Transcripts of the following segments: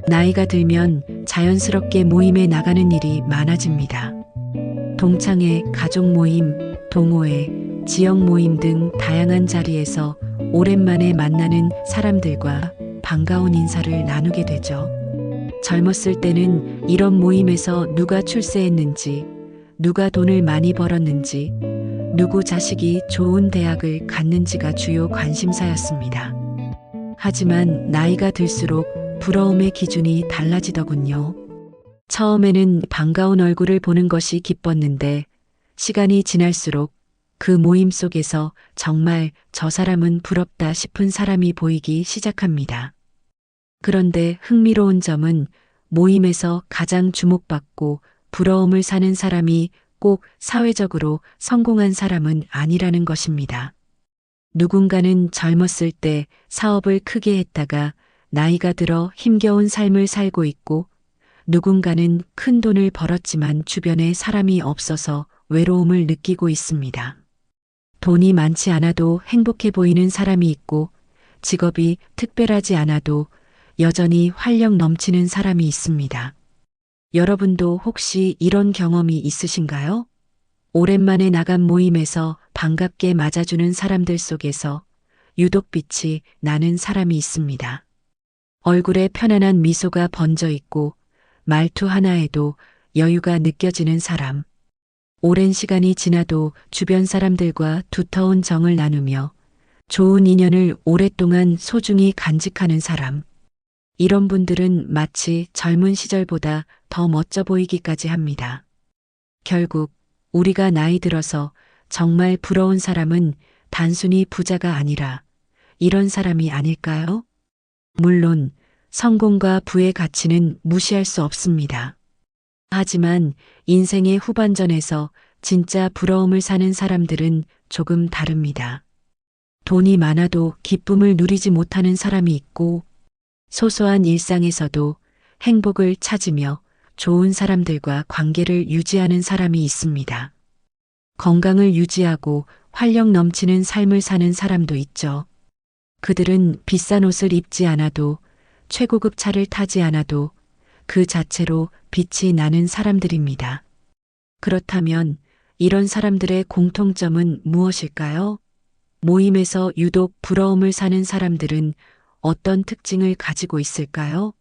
나이가 들면 자연스럽게 모임에 나가는 일이 많아집니다. 동창회, 가족 모임, 동호회, 지역 모임 등 다양한 자리에서 오랜만에 만나는 사람들과 반가운 인사를 나누게 되죠. 젊었을 때는 이런 모임에서 누가 출세했는지, 누가 돈을 많이 벌었는지, 누구 자식이 좋은 대학을 갔는지가 주요 관심사였습니다. 하지만 나이가 들수록 부러움의 기준이 달라지더군요. 처음에는 반가운 얼굴을 보는 것이 기뻤는데 시간이 지날수록 그 모임 속에서 정말 저 사람은 부럽다 싶은 사람이 보이기 시작합니다. 그런데 흥미로운 점은 모임에서 가장 주목받고 부러움을 사는 사람이 꼭 사회적으로 성공한 사람은 아니라는 것입니다. 누군가는 젊었을 때 사업을 크게 했다가 나이가 들어 힘겨운 삶을 살고 있고, 누군가는 큰 돈을 벌었지만 주변에 사람이 없어서 외로움을 느끼고 있습니다. 돈이 많지 않아도 행복해 보이는 사람이 있고, 직업이 특별하지 않아도 여전히 활력 넘치는 사람이 있습니다. 여러분도 혹시 이런 경험이 있으신가요? 오랜만에 나간 모임에서 반갑게 맞아주는 사람들 속에서 유독 빛이 나는 사람이 있습니다. 얼굴에 편안한 미소가 번져 있고 말투 하나에도 여유가 느껴지는 사람. 오랜 시간이 지나도 주변 사람들과 두터운 정을 나누며 좋은 인연을 오랫동안 소중히 간직하는 사람. 이런 분들은 마치 젊은 시절보다 더 멋져 보이기까지 합니다. 결국 우리가 나이 들어서 정말 부러운 사람은 단순히 부자가 아니라 이런 사람이 아닐까요? 물론 성공과 부의 가치는 무시할 수 없습니다. 하지만 인생의 후반전에서 진짜 부러움을 사는 사람들은 조금 다릅니다. 돈이 많아도 기쁨을 누리지 못하는 사람이 있고, 소소한 일상에서도 행복을 찾으며 좋은 사람들과 관계를 유지하는 사람이 있습니다. 건강을 유지하고 활력 넘치는 삶을 사는 사람도 있죠. 그들은 비싼 옷을 입지 않아도, 최고급 차를 타지 않아도 그 자체로 빛이 나는 사람들입니다. 그렇다면 이런 사람들의 공통점은 무엇일까요? 모임에서 유독 부러움을 사는 사람들은 어떤 특징을 가지고 있을까요?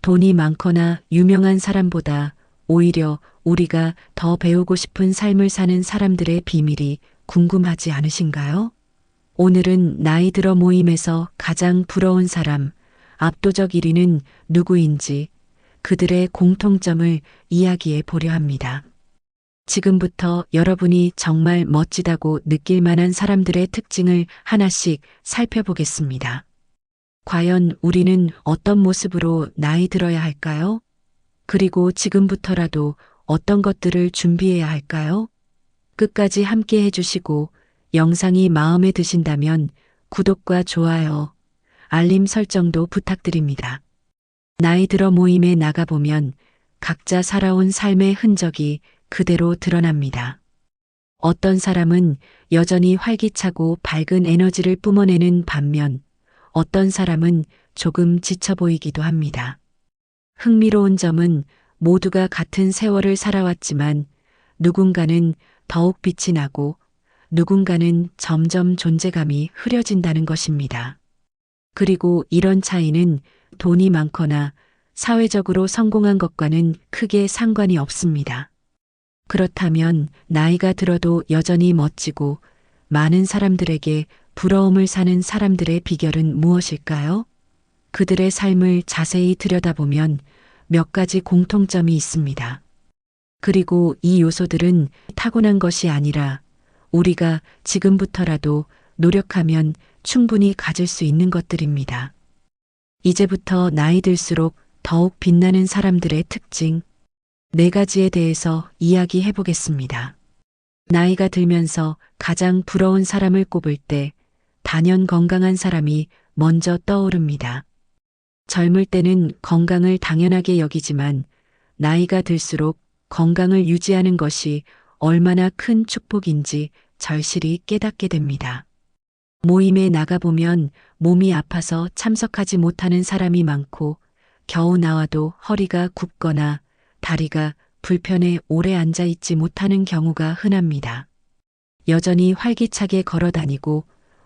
돈이 많거나 유명한 사람보다 오히려 우리가 더 배우고 싶은 삶을 사는 사람들의 비밀이 궁금하지 않으신가요? 오늘은 나이 들어 모임에서 가장 부러운 사람, 압도적 1위는 누구인지 그들의 공통점을 이야기해 보려 합니다. 지금부터 여러분이 정말 멋지다고 느낄 만한 사람들의 특징을 하나씩 살펴보겠습니다. 과연 우리는 어떤 모습으로 나이 들어야 할까요? 그리고 지금부터라도 어떤 것들을 준비해야 할까요? 끝까지 함께 해주시고 영상이 마음에 드신다면 구독과 좋아요, 알림 설정도 부탁드립니다. 나이 들어 모임에 나가보면 각자 살아온 삶의 흔적이 그대로 드러납니다. 어떤 사람은 여전히 활기차고 밝은 에너지를 뿜어내는 반면 어떤 사람은 조금 지쳐 보이기도 합니다. 흥미로운 점은 모두가 같은 세월을 살아왔지만 누군가는 더욱 빛이 나고 누군가는 점점 존재감이 흐려진다는 것입니다. 그리고 이런 차이는 돈이 많거나 사회적으로 성공한 것과는 크게 상관이 없습니다. 그렇다면 나이가 들어도 여전히 멋지고 많은 사람들에게 부러움을 사는 사람들의 비결은 무엇일까요? 그들의 삶을 자세히 들여다보면 몇 가지 공통점이 있습니다. 그리고 이 요소들은 타고난 것이 아니라 우리가 지금부터라도 노력하면 충분히 가질 수 있는 것들입니다. 이제부터 나이 들수록 더욱 빛나는 사람들의 특징 4가지에 대해서 이야기해 보겠습니다. 나이가 들면서 가장 부러운 사람을 꼽을 때 단연 건강한 사람이 먼저 떠오릅니다. 젊을 때는 건강을 당연하게 여기지만 나이가 들수록 건강을 유지하는 것이 얼마나 큰 축복인지 절실히 깨닫게 됩니다. 모임에 나가보면 몸이 아파서 참석하지 못하는 사람이 많고 겨우 나와도 허리가 굽거나 다리가 불편해 오래 앉아 있지 못하는 경우가 흔합니다. 여전히 활기차게 걸어 다니고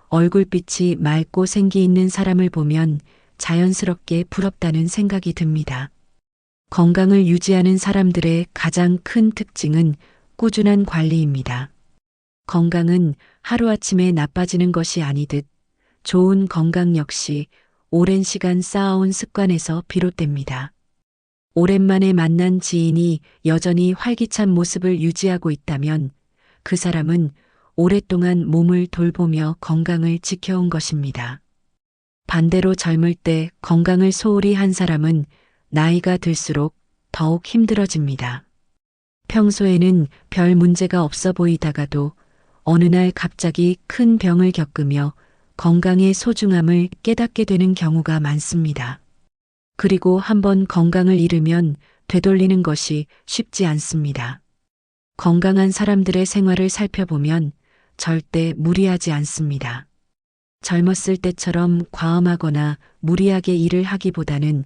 얼굴빛이 맑고 생기 있는 사람을 보면 자연스럽게 부럽다는 생각이 듭니다. 건강을 유지하는 사람들의 가장 큰 특징은 꾸준한 관리입니다. 건강은 하루아침에 나빠지는 것이 아니듯 좋은 건강 역시 오랜 시간 쌓아온 습관에서 비롯됩니다. 오랜만에 만난 지인이 여전히 활기찬 모습을 유지하고 있다면 그 사람은 오랫동안 몸을 돌보며 건강을 지켜온 것입니다. 반대로 젊을 때 건강을 소홀히 한 사람은 나이가 들수록 더욱 힘들어집니다. 평소에는 별 문제가 없어 보이다가도 어느 날 갑자기 큰 병을 겪으며 건강의 소중함을 깨닫게 되는 경우가 많습니다. 그리고 한번 건강을 잃으면 되돌리는 것이 쉽지 않습니다. 건강한 사람들의 생활을 살펴보면 절대 무리하지 않습니다. 젊었을 때처럼 과음하거나 무리하게 일을 하기보다는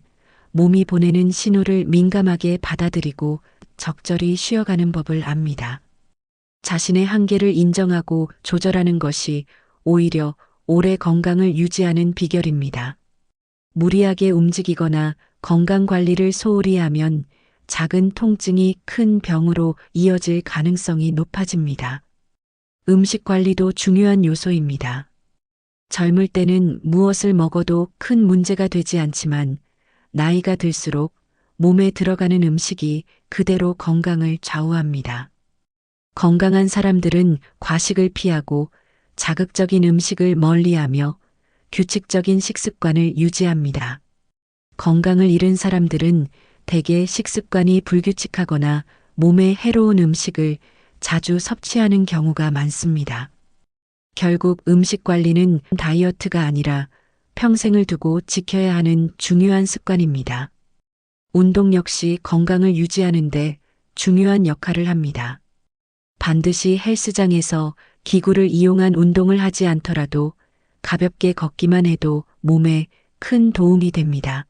몸이 보내는 신호를 민감하게 받아들이고 적절히 쉬어가는 법을 압니다. 자신의 한계를 인정하고 조절하는 것이 오히려 오래 건강을 유지하는 비결입니다. 무리하게 움직이거나 건강 관리를 소홀히 하면 작은 통증이 큰 병으로 이어질 가능성이 높아집니다. 음식 관리도 중요한 요소입니다. 젊을 때는 무엇을 먹어도 큰 문제가 되지 않지만 나이가 들수록 몸에 들어가는 음식이 그대로 건강을 좌우합니다. 건강한 사람들은 과식을 피하고 자극적인 음식을 멀리하며 규칙적인 식습관을 유지합니다. 건강을 잃은 사람들은 대개 식습관이 불규칙하거나 몸에 해로운 음식을 자주 섭취하는 경우가 많습니다. 결국 음식 관리는 다이어트가 아니라 평생을 두고 지켜야 하는 중요한 습관입니다. 운동 역시 건강을 유지하는 데 중요한 역할을 합니다. 반드시 헬스장에서 기구를 이용한 운동을 하지 않더라도 가볍게 걷기만 해도 몸에 큰 도움이 됩니다.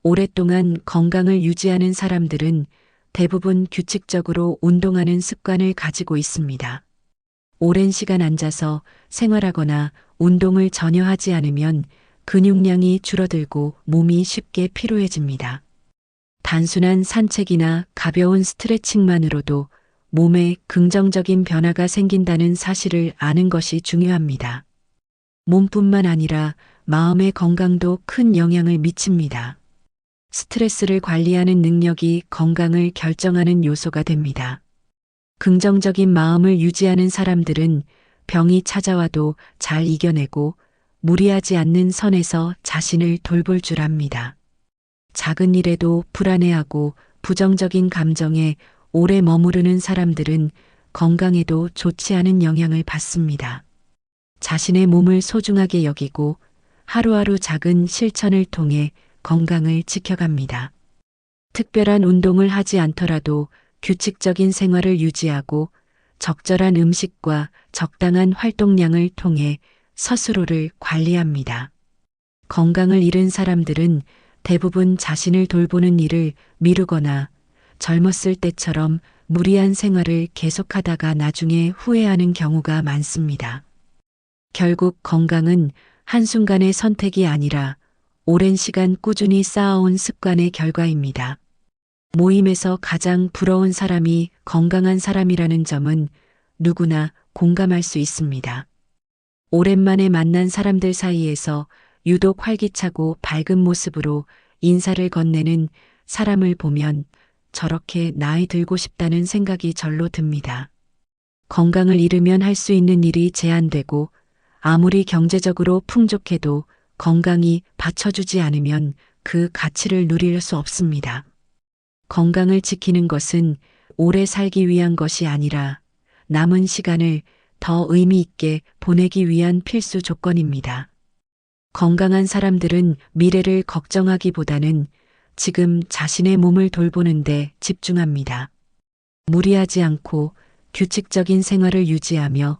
오랫동안 건강을 유지하는 사람들은 대부분 규칙적으로 운동하는 습관을 가지고 있습니다. 오랜 시간 앉아서 생활하거나 운동을 전혀 하지 않으면 근육량이 줄어들고 몸이 쉽게 피로해집니다. 단순한 산책이나 가벼운 스트레칭만으로도 몸에 긍정적인 변화가 생긴다는 사실을 아는 것이 중요합니다. 몸뿐만 아니라 마음의 건강도 큰 영향을 미칩니다. 스트레스를 관리하는 능력이 건강을 결정하는 요소가 됩니다. 긍정적인 마음을 유지하는 사람들은 병이 찾아와도 잘 이겨내고 무리하지 않는 선에서 자신을 돌볼 줄 압니다. 작은 일에도 불안해하고 부정적인 감정에 오래 머무르는 사람들은 건강에도 좋지 않은 영향을 받습니다. 자신의 몸을 소중하게 여기고 하루하루 작은 실천을 통해 건강을 지켜갑니다. 특별한 운동을 하지 않더라도 규칙적인 생활을 유지하고 적절한 음식과 적당한 활동량을 통해 스스로를 관리합니다. 건강을 잃은 사람들은 대부분 자신을 돌보는 일을 미루거나 젊었을 때처럼 무리한 생활을 계속하다가 나중에 후회하는 경우가 많습니다. 결국 건강은 한순간의 선택이 아니라 오랜 시간 꾸준히 쌓아온 습관의 결과입니다. 모임에서 가장 부러운 사람이 건강한 사람이라는 점은 누구나 공감할 수 있습니다. 오랜만에 만난 사람들 사이에서 유독 활기차고 밝은 모습으로 인사를 건네는 사람을 보면 저렇게 나이 들고 싶다는 생각이 절로 듭니다. 건강을 잃으면 할 수 있는 일이 제한되고 아무리 경제적으로 풍족해도 건강이 받쳐주지 않으면 그 가치를 누릴 수 없습니다. 건강을 지키는 것은 오래 살기 위한 것이 아니라 남은 시간을 더 의미 있게 보내기 위한 필수 조건입니다. 건강한 사람들은 미래를 걱정하기보다는 지금 자신의 몸을 돌보는데 집중합니다. 무리하지 않고 규칙적인 생활을 유지하며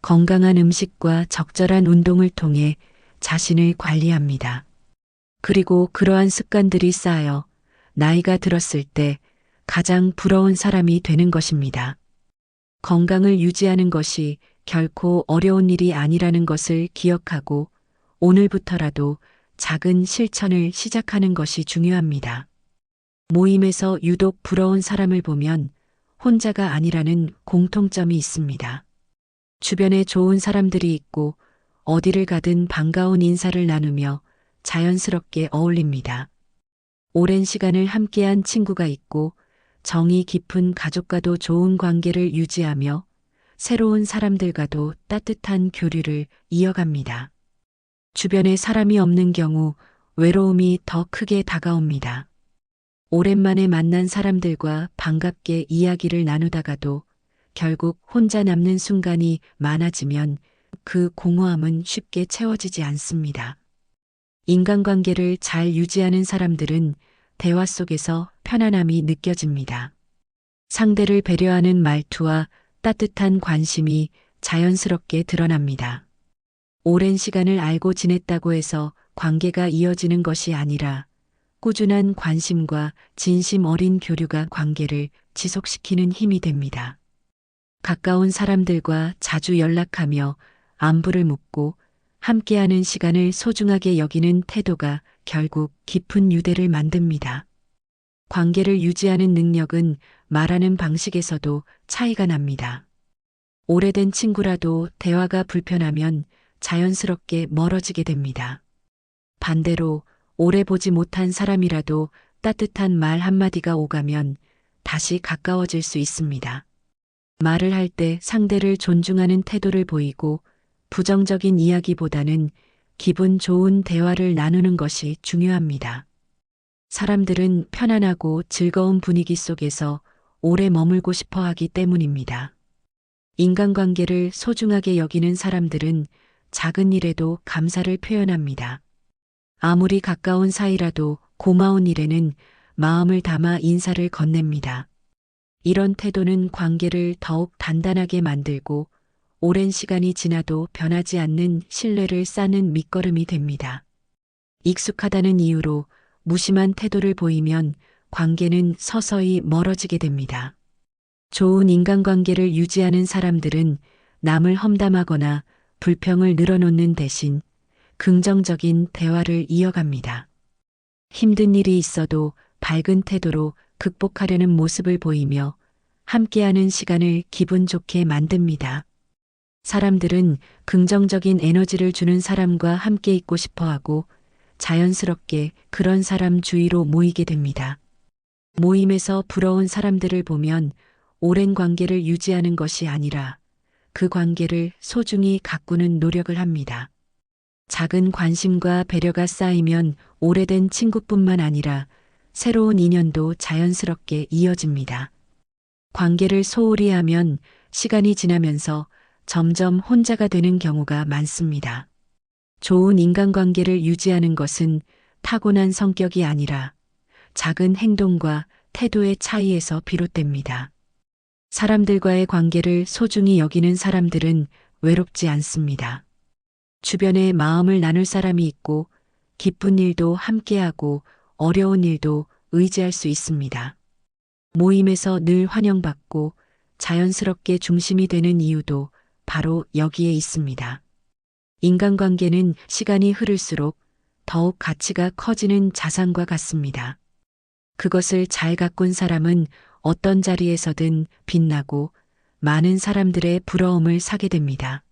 건강한 음식과 적절한 운동을 통해 자신을 관리합니다. 그리고 그러한 습관들이 쌓여 나이가 들었을 때 가장 부러운 사람이 되는 것입니다. 건강을 유지하는 것이 결코 어려운 일이 아니라는 것을 기억하고 오늘부터라도 작은 실천을 시작하는 것이 중요합니다. 모임에서 유독 부러운 사람을 보면 혼자가 아니라는 공통점이 있습니다. 주변에 좋은 사람들이 있고 어디를 가든 반가운 인사를 나누며 자연스럽게 어울립니다. 오랜 시간을 함께한 친구가 있고 정이 깊은 가족과도 좋은 관계를 유지하며 새로운 사람들과도 따뜻한 교류를 이어갑니다. 주변에 사람이 없는 경우 외로움이 더 크게 다가옵니다. 오랜만에 만난 사람들과 반갑게 이야기를 나누다가도 결국 혼자 남는 순간이 많아지면 그 공허함은 쉽게 채워지지 않습니다. 인간관계를 잘 유지하는 사람들은 대화 속에서 편안함이 느껴집니다. 상대를 배려하는 말투와 따뜻한 관심이 자연스럽게 드러납니다. 오랜 시간을 알고 지냈다고 해서 관계가 이어지는 것이 아니라 꾸준한 관심과 진심 어린 교류가 관계를 지속시키는 힘이 됩니다. 가까운 사람들과 자주 연락하며 안부를 묻고 함께하는 시간을 소중하게 여기는 태도가 결국 깊은 유대를 만듭니다. 관계를 유지하는 능력은 말하는 방식에서도 차이가 납니다. 오래된 친구라도 대화가 불편하면 자연스럽게 멀어지게 됩니다. 반대로 오래 보지 못한 사람이라도 따뜻한 말 한마디가 오가면 다시 가까워질 수 있습니다. 말을 할 때 상대를 존중하는 태도를 보이고 부정적인 이야기보다는 기분 좋은 대화를 나누는 것이 중요합니다. 사람들은 편안하고 즐거운 분위기 속에서 오래 머물고 싶어 하기 때문입니다. 인간관계를 소중하게 여기는 사람들은 작은 일에도 감사를 표현합니다. 아무리 가까운 사이라도 고마운 일에는 마음을 담아 인사를 건넵니다. 이런 태도는 관계를 더욱 단단하게 만들고 오랜 시간이 지나도 변하지 않는 신뢰를 쌓는 밑거름이 됩니다. 익숙하다는 이유로 무심한 태도를 보이면 관계는 서서히 멀어지게 됩니다. 좋은 인간관계를 유지하는 사람들은 남을 험담하거나 불평을 늘어놓는 대신 긍정적인 대화를 이어갑니다. 힘든 일이 있어도 밝은 태도로 극복하려는 모습을 보이며 함께하는 시간을 기분 좋게 만듭니다. 사람들은 긍정적인 에너지를 주는 사람과 함께 있고 싶어 하고 자연스럽게 그런 사람 주위로 모이게 됩니다. 모임에서 부러운 사람들을 보면 오랜 관계를 유지하는 것이 아니라 그 관계를 소중히 가꾸는 노력을 합니다. 작은 관심과 배려가 쌓이면 오래된 친구뿐만 아니라 새로운 인연도 자연스럽게 이어집니다. 관계를 소홀히 하면 시간이 지나면서 점점 혼자가 되는 경우가 많습니다. 좋은 인간관계를 유지하는 것은 타고난 성격이 아니라 작은 행동과 태도의 차이에서 비롯됩니다. 사람들과의 관계를 소중히 여기는 사람들은 외롭지 않습니다. 주변에 마음을 나눌 사람이 있고 기쁜 일도 함께하고 어려운 일도 의지할 수 있습니다. 모임에서 늘 환영받고 자연스럽게 중심이 되는 이유도 바로 여기에 있습니다. 인간관계는 시간이 흐를수록 더욱 가치가 커지는 자산과 같습니다. 그것을 잘 가꾼 사람은 어떤 자리에서든 빛나고 많은 사람들의 부러움을 사게 됩니다.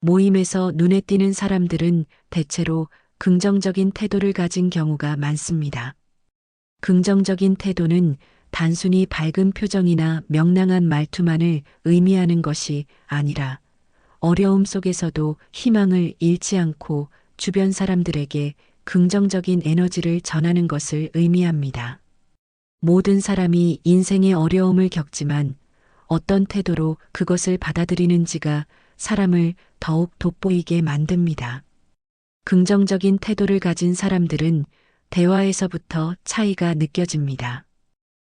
모임에서 눈에 띄는 사람들은 대체로 긍정적인 태도를 가진 경우가 많습니다. 긍정적인 태도는 단순히 밝은 표정이나 명랑한 말투만을 의미하는 것이 아니라 어려움 속에서도 희망을 잃지 않고 주변 사람들에게 긍정적인 에너지를 전하는 것을 의미합니다. 모든 사람이 인생의 어려움을 겪지만 어떤 태도로 그것을 받아들이는지가 사람을 더욱 돋보이게 만듭니다. 긍정적인 태도를 가진 사람들은 대화에서부터 차이가 느껴집니다.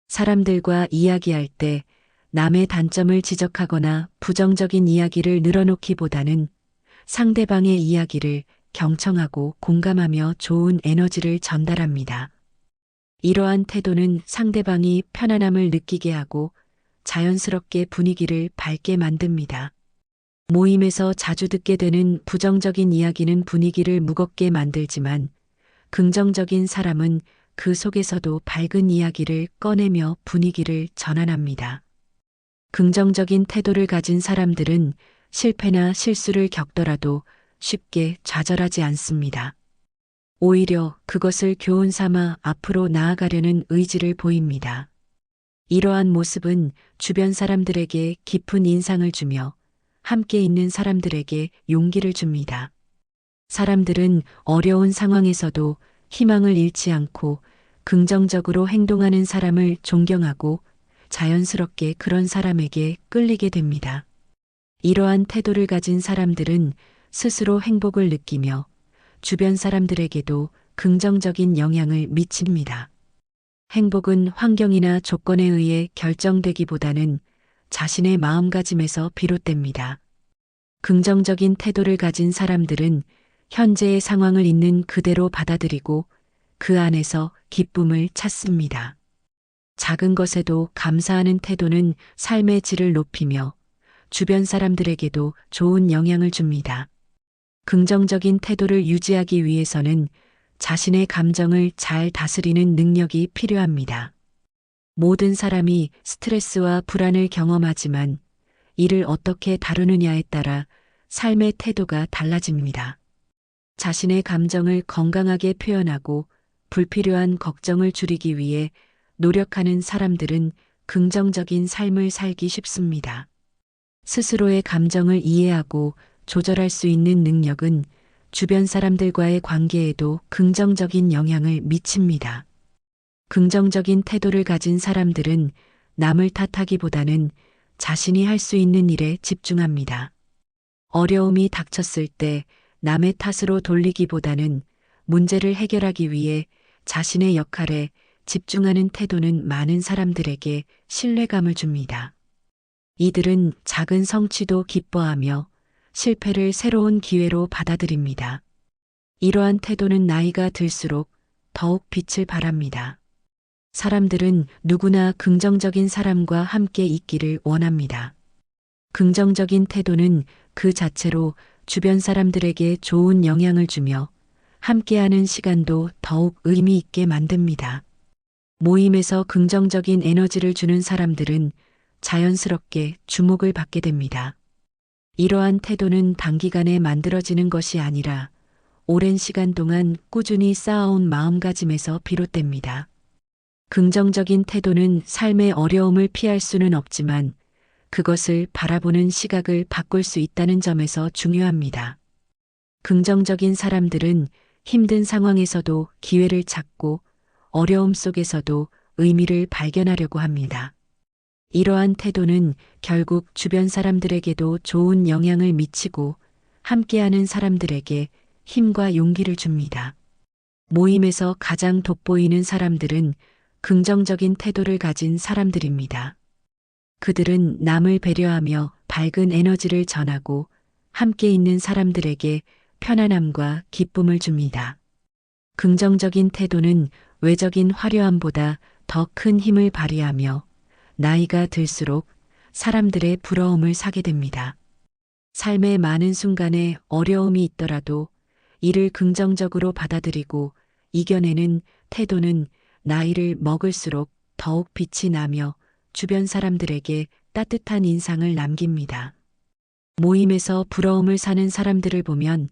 사람들과 이야기할 때 남의 단점을 지적하거나 부정적인 이야기를 늘어놓기보다는 상대방의 이야기를 경청하고 공감하며 좋은 에너지를 전달합니다. 이러한 태도는 상대방이 편안함을 느끼게 하고 자연스럽게 분위기를 밝게 만듭니다. 모임에서 자주 듣게 되는 부정적인 이야기는 분위기를 무겁게 만들지만 긍정적인 사람은 그 속에서도 밝은 이야기를 꺼내며 분위기를 전환합니다. 긍정적인 태도를 가진 사람들은 실패나 실수를 겪더라도 쉽게 좌절하지 않습니다. 오히려 그것을 교훈 삼아 앞으로 나아가려는 의지를 보입니다. 이러한 모습은 주변 사람들에게 깊은 인상을 주며 함께 있는 사람들에게 용기를 줍니다. 사람들은 어려운 상황에서도 희망을 잃지 않고 긍정적으로 행동하는 사람을 존경하고 자연스럽게 그런 사람에게 끌리게 됩니다. 이러한 태도를 가진 사람들은 스스로 행복을 느끼며 주변 사람들에게도 긍정적인 영향을 미칩니다. 행복은 환경이나 조건에 의해 결정되기보다는 자신의 마음가짐에서 비롯됩니다. 긍정적인 태도를 가진 사람들은 현재의 상황을 있는 그대로 받아들이고 그 안에서 기쁨을 찾습니다. 작은 것에도 감사하는 태도는 삶의 질을 높이며 주변 사람들에게도 좋은 영향을 줍니다. 긍정적인 태도를 유지하기 위해서는 자신의 감정을 잘 다스리는 능력이 필요합니다. 모든 사람이 스트레스와 불안을 경험하지만 이를 어떻게 다루느냐에 따라 삶의 태도가 달라집니다. 자신의 감정을 건강하게 표현하고 불필요한 걱정을 줄이기 위해 노력하는 사람들은 긍정적인 삶을 살기 쉽습니다. 스스로의 감정을 이해하고 조절할 수 있는 능력은 주변 사람들과의 관계에도 긍정적인 영향을 미칩니다. 긍정적인 태도를 가진 사람들은 남을 탓하기보다는 자신이 할 수 있는 일에 집중합니다. 어려움이 닥쳤을 때 남의 탓으로 돌리기보다는 문제를 해결하기 위해 자신의 역할에 집중하는 태도는 많은 사람들에게 신뢰감을 줍니다. 이들은 작은 성취도 기뻐하며 실패를 새로운 기회로 받아들입니다. 이러한 태도는 나이가 들수록 더욱 빛을 발합니다. 사람들은 누구나 긍정적인 사람과 함께 있기를 원합니다. 긍정적인 태도는 그 자체로 주변 사람들에게 좋은 영향을 주며 함께하는 시간도 더욱 의미 있게 만듭니다. 모임에서 긍정적인 에너지를 주는 사람들은 자연스럽게 주목을 받게 됩니다. 이러한 태도는 단기간에 만들어지는 것이 아니라 오랜 시간 동안 꾸준히 쌓아온 마음가짐에서 비롯됩니다. 긍정적인 태도는 삶의 어려움을 피할 수는 없지만 그것을 바라보는 시각을 바꿀 수 있다는 점에서 중요합니다. 긍정적인 사람들은 힘든 상황에서도 기회를 찾고 어려움 속에서도 의미를 발견하려고 합니다. 이러한 태도는 결국 주변 사람들에게도 좋은 영향을 미치고 함께하는 사람들에게 힘과 용기를 줍니다. 모임에서 가장 돋보이는 사람들은 긍정적인 태도를 가진 사람들입니다. 그들은 남을 배려하며 밝은 에너지를 전하고 함께 있는 사람들에게 편안함과 기쁨을 줍니다. 긍정적인 태도는 외적인 화려함보다 더 큰 힘을 발휘하며 나이가 들수록 사람들의 부러움을 사게 됩니다. 삶의 많은 순간에 어려움이 있더라도 이를 긍정적으로 받아들이고 이겨내는 태도는 나이를 먹을수록 더욱 빛이 나며 주변 사람들에게 따뜻한 인상을 남깁니다. 모임에서 부러움을 사는 사람들을 보면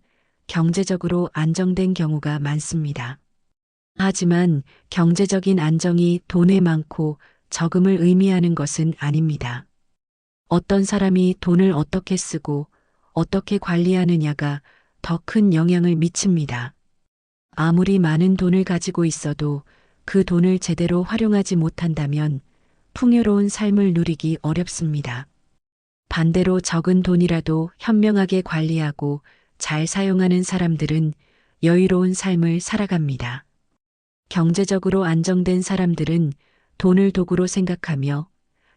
경제적으로 안정된 경우가 많습니다. 하지만 경제적인 안정이 돈에 많고 적음을 의미하는 것은 아닙니다. 어떤 사람이 돈을 어떻게 쓰고 어떻게 관리하느냐가 더 큰 영향을 미칩니다. 아무리 많은 돈을 가지고 있어도 그 돈을 제대로 활용하지 못한다면 풍요로운 삶을 누리기 어렵습니다. 반대로 적은 돈이라도 현명하게 관리하고 잘 사용하는 사람들은 여유로운 삶을 살아갑니다. 경제적으로 안정된 사람들은 돈을 도구로 생각하며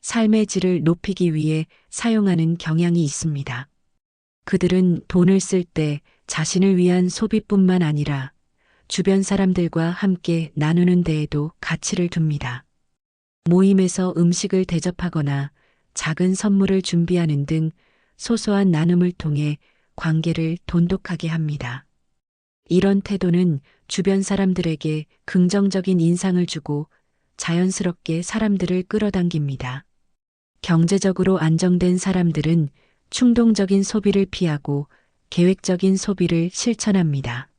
삶의 질을 높이기 위해 사용하는 경향이 있습니다. 그들은 돈을 쓸 때 자신을 위한 소비뿐만 아니라 주변 사람들과 함께 나누는 데에도 가치를 둡니다. 모임에서 음식을 대접하거나 작은 선물을 준비하는 등 소소한 나눔을 통해 관계를 돈독하게 합니다. 이런 태도는 주변 사람들에게 긍정적인 인상을 주고 자연스럽게 사람들을 끌어당깁니다. 경제적으로 안정된 사람들은 충동적인 소비를 피하고 계획적인 소비를 실천합니다.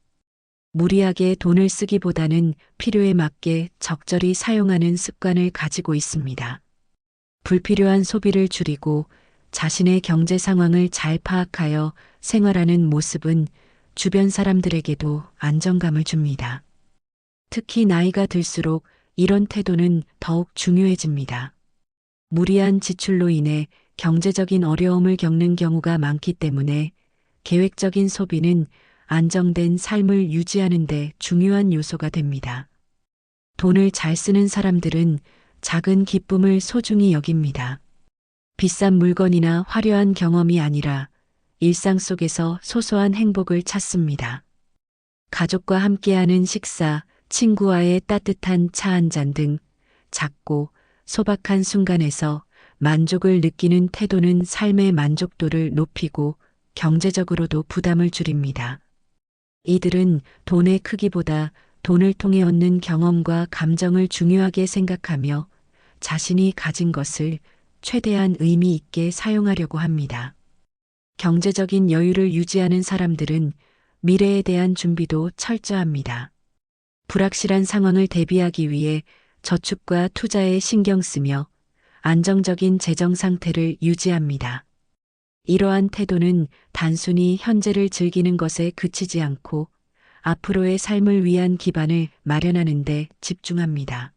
무리하게 돈을 쓰기보다는 필요에 맞게 적절히 사용하는 습관을 가지고 있습니다. 불필요한 소비를 줄이고 자신의 경제 상황을 잘 파악하여 생활하는 모습은 주변 사람들에게도 안정감을 줍니다. 특히 나이가 들수록 이런 태도는 더욱 중요해집니다. 무리한 지출로 인해 경제적인 어려움을 겪는 경우가 많기 때문에 계획적인 소비는 안정된 삶을 유지하는 데 중요한 요소가 됩니다. 돈을 잘 쓰는 사람들은 작은 기쁨을 소중히 여깁니다. 비싼 물건이나 화려한 경험이 아니라 일상 속에서 소소한 행복을 찾습니다. 가족과 함께하는 식사, 친구와의 따뜻한 차 한 잔 등 작고 소박한 순간에서 만족을 느끼는 태도는 삶의 만족도를 높이고 경제적으로도 부담을 줄입니다. 이들은 돈의 크기보다 돈을 통해 얻는 경험과 감정을 중요하게 생각하며 자신이 가진 것을 최대한 의미 있게 사용하려고 합니다. 경제적인 여유를 유지하는 사람들은 미래에 대한 준비도 철저합니다. 불확실한 상황을 대비하기 위해 저축과 투자에 신경 쓰며 안정적인 재정 상태를 유지합니다. 이러한 태도는 단순히 현재를 즐기는 것에 그치지 않고 앞으로의 삶을 위한 기반을 마련하는 데 집중합니다.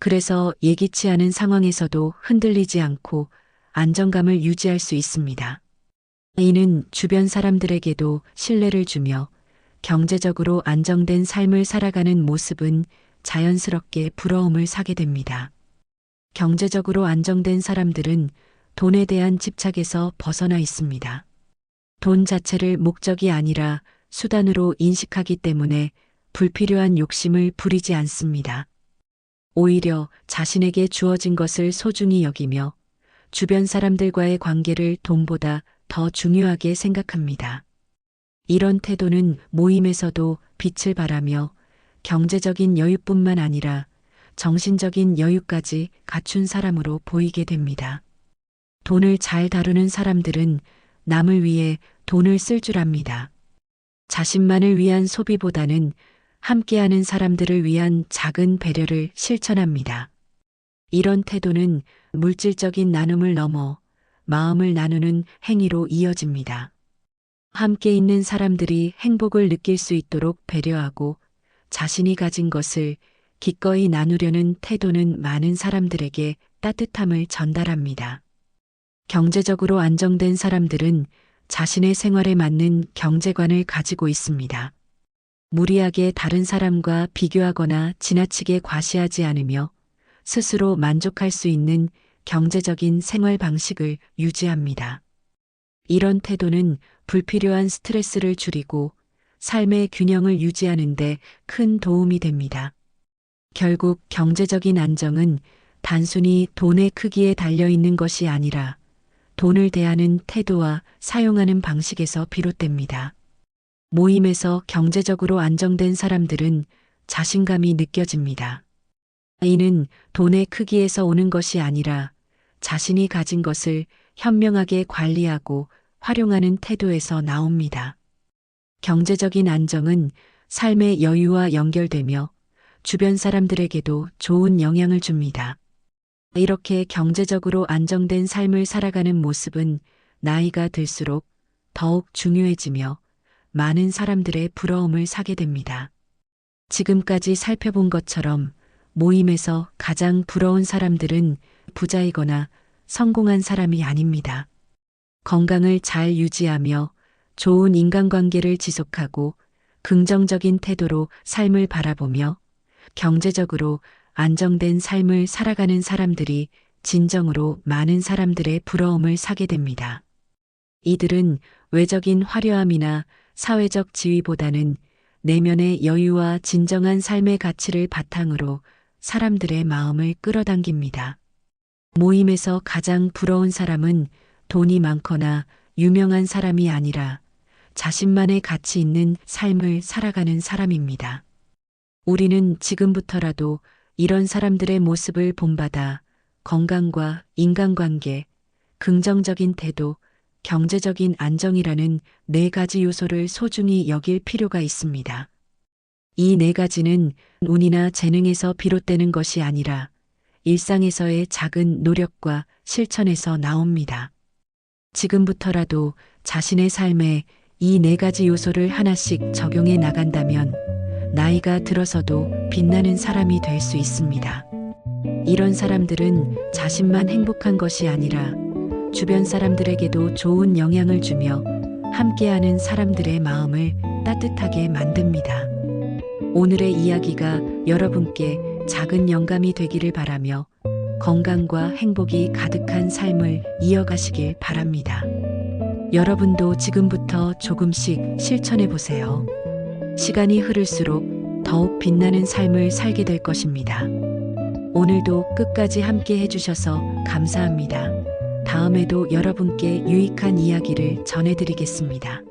그래서 예기치 않은 상황에서도 흔들리지 않고 안정감을 유지할 수 있습니다. 이는 주변 사람들에게도 신뢰를 주며 경제적으로 안정된 삶을 살아가는 모습은 자연스럽게 부러움을 사게 됩니다. 경제적으로 안정된 사람들은 돈에 대한 집착에서 벗어나 있습니다. 돈 자체를 목적이 아니라 수단으로 인식하기 때문에 불필요한 욕심을 부리지 않습니다. 오히려 자신에게 주어진 것을 소중히 여기며 주변 사람들과의 관계를 돈보다 더 중요하게 생각합니다. 이런 태도는 모임에서도 빛을 발하며 경제적인 여유뿐만 아니라 정신적인 여유까지 갖춘 사람으로 보이게 됩니다. 돈을 잘 다루는 사람들은 남을 위해 돈을 쓸 줄 압니다. 자신만을 위한 소비보다는 함께하는 사람들을 위한 작은 배려를 실천합니다. 이런 태도는 물질적인 나눔을 넘어 마음을 나누는 행위로 이어집니다. 함께 있는 사람들이 행복을 느낄 수 있도록 배려하고 자신이 가진 것을 기꺼이 나누려는 태도는 많은 사람들에게 따뜻함을 전달합니다. 경제적으로 안정된 사람들은 자신의 생활에 맞는 경제관을 가지고 있습니다. 무리하게 다른 사람과 비교하거나 지나치게 과시하지 않으며 스스로 만족할 수 있는 경제적인 생활 방식을 유지합니다. 이런 태도는 불필요한 스트레스를 줄이고 삶의 균형을 유지하는 데 큰 도움이 됩니다. 결국 경제적인 안정은 단순히 돈의 크기에 달려 있는 것이 아니라 돈을 대하는 태도와 사용하는 방식에서 비롯됩니다. 모임에서 경제적으로 안정된 사람들은 자신감이 느껴집니다. 이는 돈의 크기에서 오는 것이 아니라 자신이 가진 것을 현명하게 관리하고 활용하는 태도에서 나옵니다. 경제적인 안정은 삶의 여유와 연결되며 주변 사람들에게도 좋은 영향을 줍니다. 이렇게 경제적으로 안정된 삶을 살아가는 모습은 나이가 들수록 더욱 중요해지며 많은 사람들의 부러움을 사게 됩니다. 지금까지 살펴본 것처럼 모임에서 가장 부러운 사람들은 부자이거나 성공한 사람이 아닙니다. 건강을 잘 유지하며 좋은 인간관계를 지속하고 긍정적인 태도로 삶을 바라보며 경제적으로 안정된 삶을 살아가는 사람들이 진정으로 많은 사람들의 부러움을 사게 됩니다. 이들은 외적인 화려함이나 사회적 지위보다는 내면의 여유와 진정한 삶의 가치를 바탕으로 사람들의 마음을 끌어당깁니다. 모임에서 가장 부러운 사람은 돈이 많거나 유명한 사람이 아니라 자신만의 가치 있는 삶을 살아가는 사람입니다. 우리는 지금부터라도 이런 사람들의 모습을 본받아 건강과 인간관계, 긍정적인 태도, 경제적인 안정이라는 네 가지 요소를 소중히 여길 필요가 있습니다. 이 네 가지는 운이나 재능에서 비롯되는 것이 아니라 일상에서의 작은 노력과 실천에서 나옵니다. 지금부터라도 자신의 삶에 이 네 가지 요소를 하나씩 적용해 나간다면 나이가 들어서도 빛나는 사람이 될 수 있습니다. 이런 사람들은 자신만 행복한 것이 아니라 주변 사람들에게도 좋은 영향을 주며 함께하는 사람들의 마음을 따뜻하게 만듭니다. 오늘의 이야기가 여러분께 작은 영감이 되기를 바라며 건강과 행복이 가득한 삶을 이어가시길 바랍니다. 여러분도 지금부터 조금씩 실천해 보세요. 시간이 흐를수록 더욱 빛나는 삶을 살게 될 것입니다. 오늘도 끝까지 함께 해주셔서 감사합니다. 다음에도 여러분께 유익한 이야기를 전해드리겠습니다.